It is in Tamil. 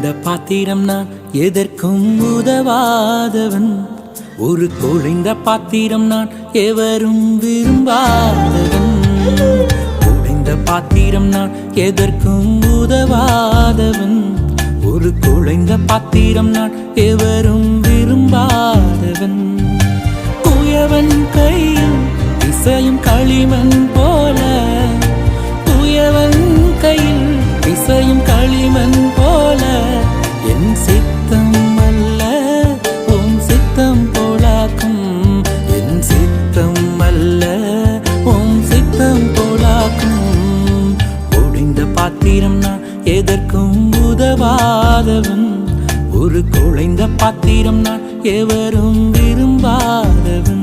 குழைந்த பாத்திரம் நான் எதற்கும் உதவாதவன். ஒரு குழைந்த பாத்திரம் நான் எவரும் விரும்பாதவன். குழைந்த பாத்திரம் நான் எதற்கும் உதவாதவன். ஒரு குழைந்த பாத்திரம் நான் எவரும் விரும்பாதவன். குயவன் கையில் இசையும் களிமண் போல, குயவன் கையில் இசையும் களிமண் போல, என் சித்தம் அல்ல உம் சித்தம் போலாக்கும். என் சித்தம் அல்ல உம் சித்தம் போலாக்கும். ஒடிந்த பாத்திரம் நான் எதற்கும் உதவாதவன். ஒரு குழைந்த பாத்திரம் நான் எவரும் விரும்பாதவன்.